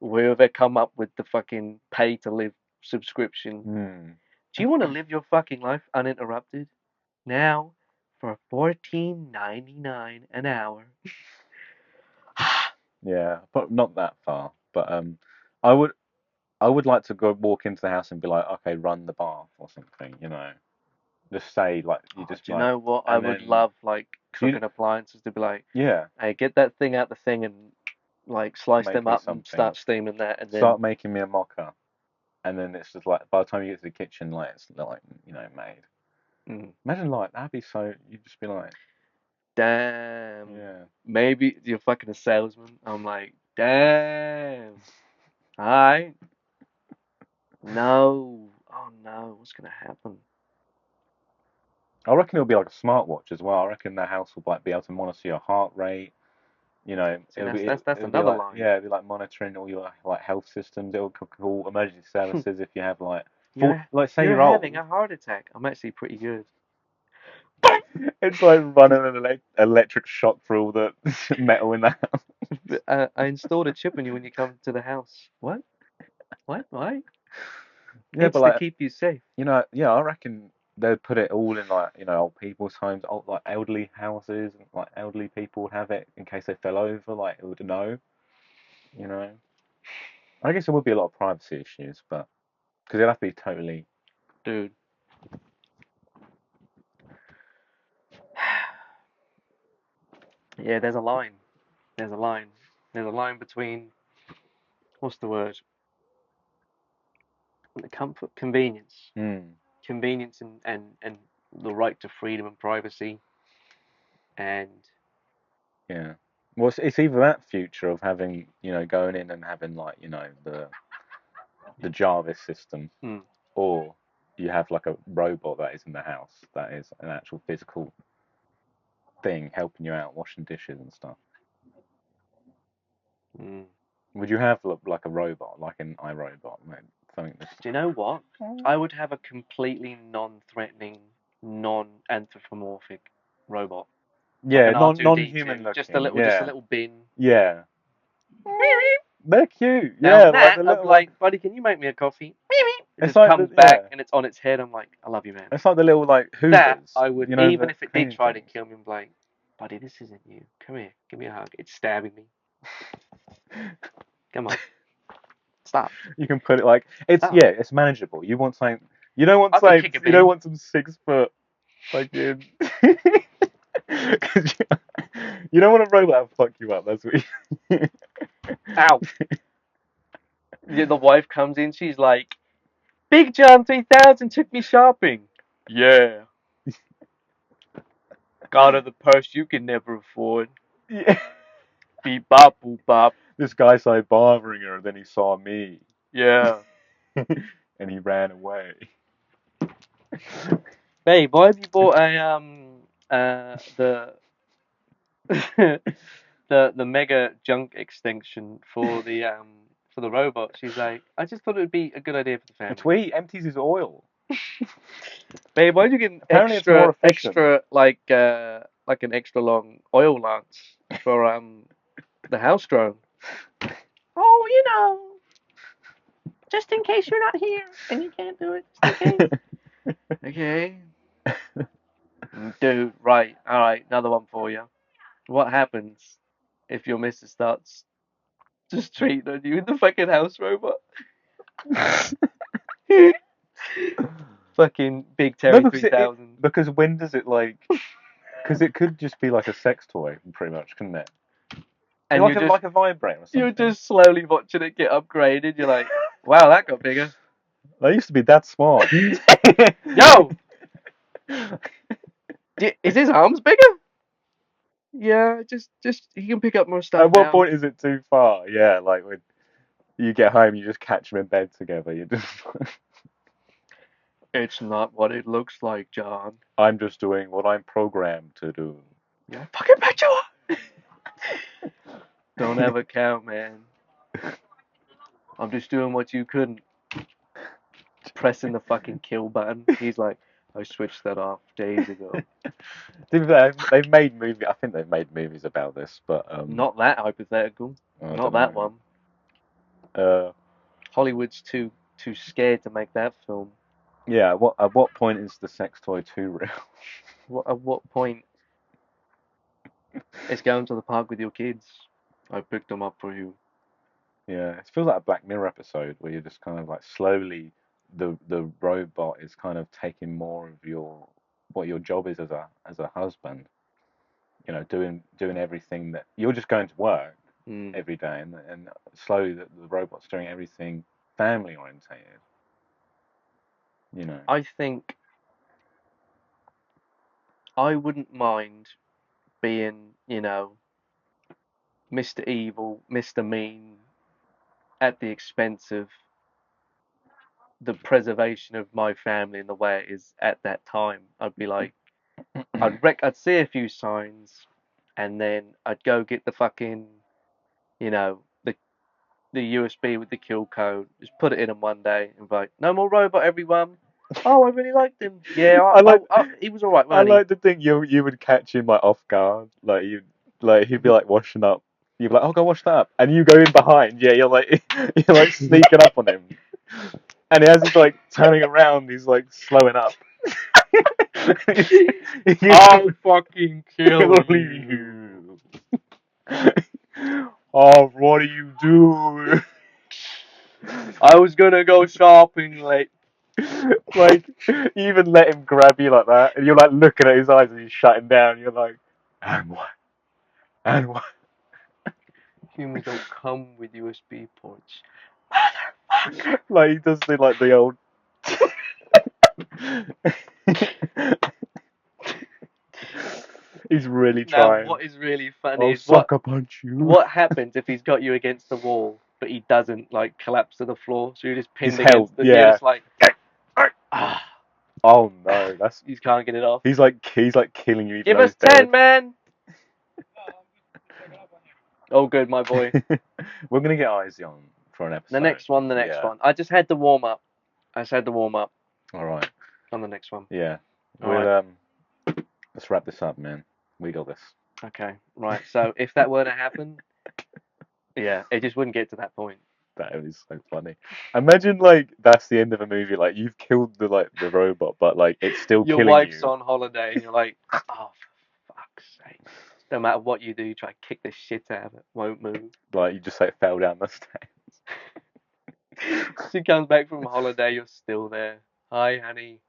whoever come up with the fucking pay to live subscription. Hmm. Do you want to live your fucking life uninterrupted? Now for 14.99 an hour. Yeah, but not that far. But I would like to go walk into the house and be like, okay, run the bath or something. Just say like you Oh, just do you like, know what? I and would then love like do you, cooking appliances to be like, yeah, hey, get that thing out the thing and like slice make them me up and something. start steaming that, and Start then making me a mocha, and then it's just like by the time you get to the kitchen, like it's like made. mm, Imagine like that'd be so. You'd just be like, damn, yeah. maybe you're fucking a salesman. I'm like, damn, all right, no, oh no, what's gonna happen? I reckon it'll be like a smartwatch as well. I reckon the house will like be able to monitor your heart rate. See, that's It'll be another like line. yeah, it'll be like monitoring all your like health systems. It'll call emergency services if you have like full You're like say you're you're having old. a heart attack. I'm actually pretty good. It's like running an electric shock through all the metal in the house. I installed a chip in you when you come to the house. What? What? Why? Yeah, but It's to like keep you safe. yeah, I reckon they'd put it all in like old people's homes, old like elderly houses, and like elderly people would have it in case they fell over. Like it would know, you know. I guess there would be a lot of privacy issues, but because it'd have to be totally. Dude. Yeah, there's a line. There's a line. There's a line between what's the word? The comfort, convenience, Hmm. convenience, and the right to freedom and privacy, and Yeah. Well, it's either that future of having, going in and having like, the Jarvis system, mm, or you have like a robot that is in the house that is an actual physical thing helping you out, washing dishes and stuff. mm. Would you have like a robot, like an iRobot, like something that's Do you know what? I would have a completely non-threatening, non-anthropomorphic robot, like yeah, an non-human R2D2, looking, just a yeah, little bin. yeah. They're cute, Now yeah, like that the I'd be little like like, buddy, can you make me a coffee? It it's just like comes back yeah, and it's on its head. I'm like, I love you, man. it's like the little like That Hoovers, I would, even the if it did cleaning try to things. kill me, I'm like, buddy, this isn't you. Come here, give me a hug. It's stabbing me. Come on, stop, You can put it like stop. it's manageable. You want something. I could kick a You don't bin. want some 6 foot fucking. 'Cause you don't want a robot to fuck you up. That's what. You... Ow. Yeah, the wife comes in. She's like, Big John 3000 took me shopping. Yeah, got her the purse you can never afford. yeah. Beep bop boop bop. This guy started bothering her, then he saw me, Yeah. and he ran away. Babe, why have you bought a the mega junk extinction for the robot? She's like, I just thought it would be a good idea for the A family. tweet empties his oil. Babe, why'd you get an Apparently, it's more efficient. extra like an extra long oil lance for the house drone? Oh, just in case you're not here and you can't do it, just in case. Okay. Dude, right. All right, another one for you. What happens if your missus starts just cheating on you in the fucking house robot? Fucking Big No, Terry because it, 3000. because when does it like? Because it could just be like a sex toy, pretty much, couldn't it? And Like a vibrator or you're something. just slowly watching it get upgraded. You're like, wow, that got bigger. They used to be that small. Yo, is his arms bigger? Yeah, just he can pick up more stuff At what now. point is it too far? Yeah, like when you get home, you just catch them in bed together. You just, It's not what it looks like, John. I'm just doing what I'm programmed to do. Yeah, fucking bet you are. Don't ever count, man. I'm just doing what you couldn't. Pressing the fucking kill button. He's like, I switched that off days ago. To be fair, they've made movies. I think they've made movies about this, but Not that hypothetical. I Not don't that know. one. Uh, Hollywood's too scared to make that film. yeah. At what point is the sex toy too real? At what point is going to the park with your kids? I picked them up for you. Yeah, it feels like a Black Mirror episode where you're just kind of like slowly the robot is kind of taking more of your what your job is as a husband. You know, doing everything that you're just going to work Mm. every day, and slowly the robot's doing everything family orientated. You know. I think I wouldn't mind being, Mr. Evil, Mr. Mean, at the expense of the preservation of my family and the way it is at that time. I'd be like, I'd see a few signs, and then I'd go get the fucking, the USB with the kill code. Just put it in him one day and be like, no more robot, everyone. Oh, I really liked him. Yeah, I like he was alright, I wasn't he? like to think you would catch him like off guard, like he'd be like washing up. You'd be like, "Oh, go wash that up," and you go in behind. Yeah, you're like you're like sneaking up on him, and as he's like turning around, he's like slowing up. I'll fucking kill Kill you. you. Oh, what do you do? I was gonna go shopping late. Like, you even let him grab you like that, and you're like looking at his eyes and he's shutting down. You're like, and what? And what? Humans don't come with USB ports. Like he does the old. He's really Now, trying. what is really funny I'll is what sucker punch you. what happens if he's got you against the wall, but he doesn't like collapse to the floor, so you're just He's pinned held. against the. You're Yeah. just like, ah, Oh no, that's. you can't get it off. He's like killing you even Give though us he's 10, dead. man. Oh, good, my boy. We're gonna get Izzy on for an The episode. next one, the next Yeah. one. I just had the warm up. I just had the warm up All right. on the next one. Yeah. All We'll right. let's wrap this up, man. We got this. Okay. Right. So if that were to happen, yeah, it just wouldn't get to that point. That is so funny. Imagine like that's the end of a movie. Like you've killed the robot, but like it's still Your killing wife's you. on holiday, and you're like, oh, for fuck's sake. No matter what you do, you try to kick the shit out of it. Won't move. Like you just like fell down the stairs. She comes back from holiday, you're still there. Hi, honey.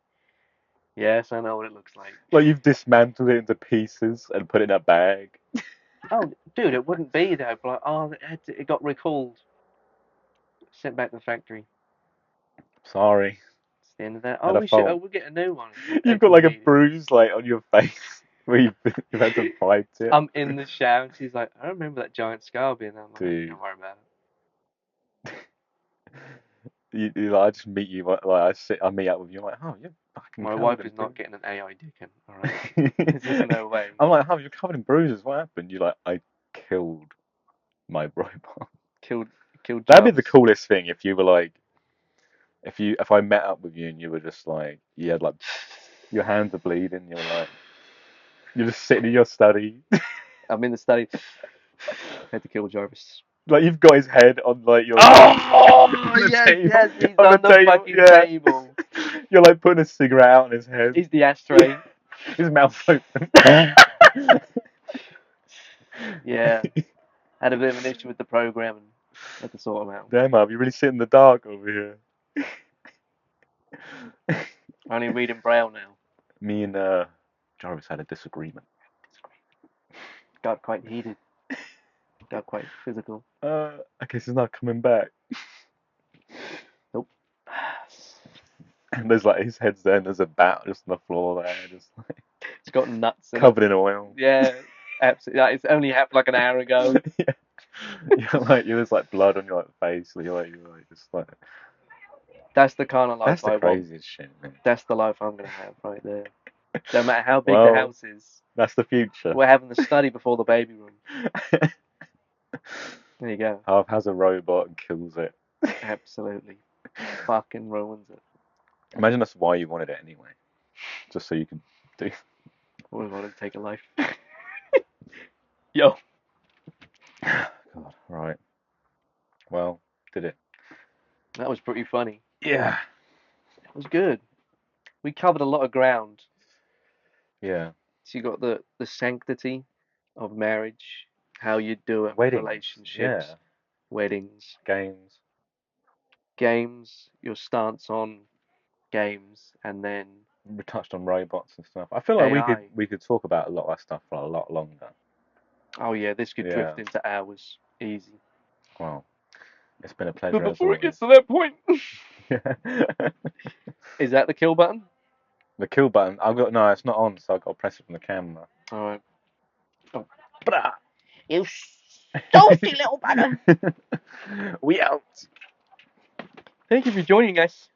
Yes, I know what it looks like. Like you've dismantled it into pieces and put it in a bag. Oh, dude, it wouldn't be there. But like, oh, it got recalled. Sent back to the factory. Sorry, It's the end of that. Oh, had a we should. Oh, fault. we'll get a new one. You've If got we like a need it. bruise like on your face where you've had to fight it. I'm in the shower, and she's like, I remember that giant scar being there. I'm like, Dude, don't worry about I just meet you I meet up with you. I'm like, oh, you're it. fucking My covered wife in is not bruises. getting an AI dick in. All right. There's just no way. I'm like, oh, you're covered in bruises. What happened? You're like, I killed my robot. Killed, killed That'd be the Jarvis. coolest thing if you were like, if I met up with you and you were just like, you had like, your hands are bleeding. You're just sitting in your study, I'm in the study. Had to kill Jarvis. like you've got his head on like your Oh, on the yes, table, yes, he's on the on the table. fucking Yeah, table. you're like putting a cigarette out on his head. He's the ashtray. His mouth's open. Yeah, had a bit of an issue with the program and had to sort him out. Damn, Ab, you really sit in the dark over here. I only read in Braille now. Me and Jarvis had a disagreement. Got quite heated. Got quite physical. I guess he's not coming back. Nope. And there's like his head's there, and there's a bat just on the floor there, just like It's got nuts in it. covered in oil. Yeah, absolutely. Like, it's only happened like an hour ago. Yeah. There's like blood on your like face. You're like just like That's the kind of that's life the I want. craziest shit, man. That's the life I'm gonna have right there. No matter how big the Well, house is, that's the future. we're having the study before the baby room. There you go. Half has a robot and kills it. Absolutely. Fucking ruins it. Imagine that's why you wanted it anyway, just so you could do. We want to take a life. Yo. God, right. Well, did it? That was pretty funny. Yeah. It was good. We covered a lot of ground. Yeah. So you got the sanctity of marriage, how you do it, Weddings. relationships, Yeah. weddings, Games. games, your stance on games, and then We touched on robots and stuff. I feel like AI. we could talk about a lot of that stuff for a lot longer. Oh yeah, this could Yeah. drift into hours. Easy. Well, it's been a But pleasure as before it gets always. to that point, Yeah. is that the kill button? The kill button. I've got no. It's not on, so I've got to press it from the camera. All right. Oh, Brah. you saucy little bugger. We out. Thank you for joining us.